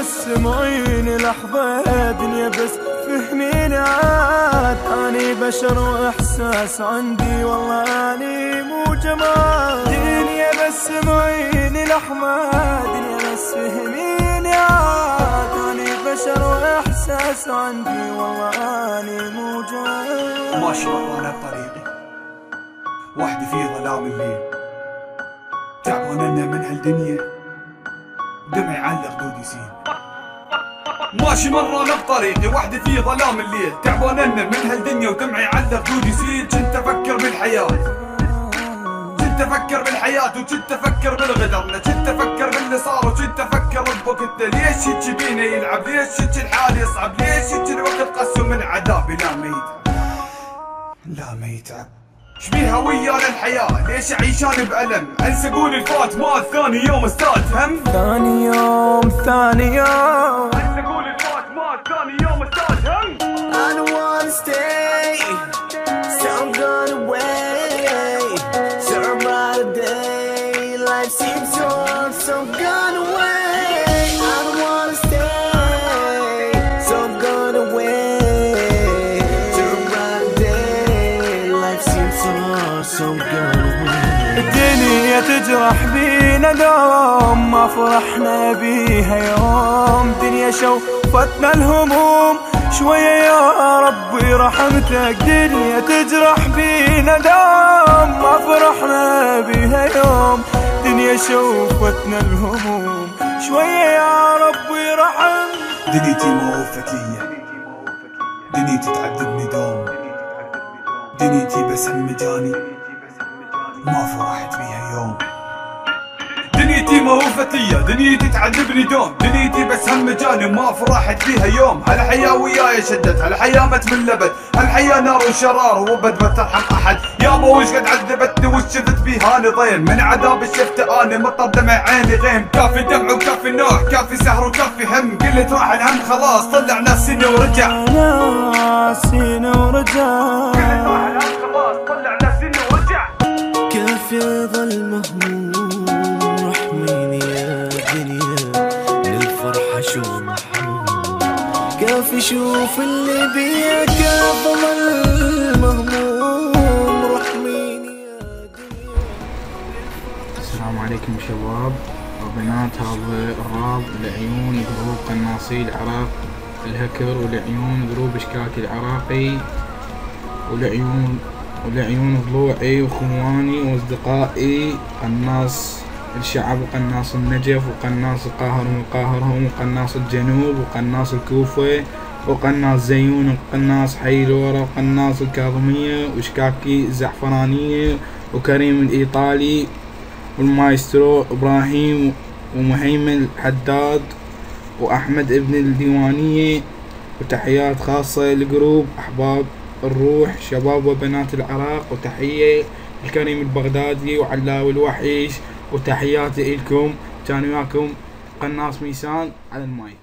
بس معيني لحظة دنيا بس فهميني عاد. اني بشر واحساس عندي والله اني مو جمال. دنيا بس معيني لحظة دنيا بس فهميني عاد. اني بشر واحساس عندي والله اني مو جمال. ماشي وانا بطريقي وحدي في ظلام الليل، تعبان انا من هالدنيا دمعي علق دود يسيل. ماشي مرة انا بطريقي وحدي في ظلام الليل، تعبان انا من هالدنيا ودمعي علق دود يسيل. كنت افكر بالحياة كنت افكر بالحياة وكنت افكر بالغدر، كنت افكر باللي صار وكنت افكر بوقتنا. ليش هيك بينا يلعب؟ ليش هيك الحال يصعب؟ ليش هيك الوقت قسم من عذابي؟ لا ما يتعب لا ما يتعب. شبيها ويانا الحياة؟ ليش اعيشان بألم؟ انسى قول الفات مات ثاني يوم استاد هم. ثاني يوم ثاني يوم انسى قول الفات مات ثاني يوم استاد هم. I don't wanna stay, so I'm gone away. So about a day, life seems so long, so I'm gone away. I don't wanna stay, so I'm gone away. So about a day, life seems so long, so I'm gone away. الدنيا تجرح بينا دوم ما فرحنا بيها يوم. دنيا شوفتنا الهموم شوية يا ربي رحمتك. دنيا تجرح بينا دوم ما فرحنا بيها يوم. دنيا شوفتنا الهموم شوية يا ربي رحمتك. دنيتي ما وفت لي، دنيتي تعذبني دوم. دنيتي بس هم جاني ما فرحت بيها يوم. دنيتي ما وفت لي، دنيتي تعذبني دوم. دنيتي بس هم جاني ما فرحت بيها يوم. هالحياة وياي شدت، هالحياة مت من لبد، هالحياة نار وشرار وابد ما ترحم احد. يابا وش قد عذبتني وش شفت بيها اني ضيم. من عذاب شفت اني مطر دمع عيني غيم. كافي دمع وكافي نوح، كافي سهر وكافي هم. قلت راح الهم خلاص طلع ناسيني ورجع. ناسيني ورجع. قلت راح الهم خلاص طلع ناسيني ورجع. كيف يظل مهموم رحميني يا دنيا من الفرحة شو محروم. كيف يشوف اللي بيا كيف ظل مهموم رحميني يا دنيا. السلام عليكم شباب وبنات. هذا الراب لعيون جروب قناصي العراق الهكر، ولعيون جروب اشكاكي العراقي، ولعيون ضلوعي واخواني واصدقائي قناص الشعب وقناص النجف وقناص القاهر وقاهرهم وقناص الجنوب وقناص الكوفة وقناص زيون وقناص حي لورا وقناص الكاظمية واشكاكي الزعفرانية وكريم الايطالي والمايسترو ابراهيم ومهيمن الحداد واحمد ابن الديوانية. وتحيات خاصة لجروب احباب الروح شباب وبنات العراق. وتحية الكريم البغدادي وعلاوي الوحيش. وتحياتي لكم. كان وياكم قناص ميسان على المايك.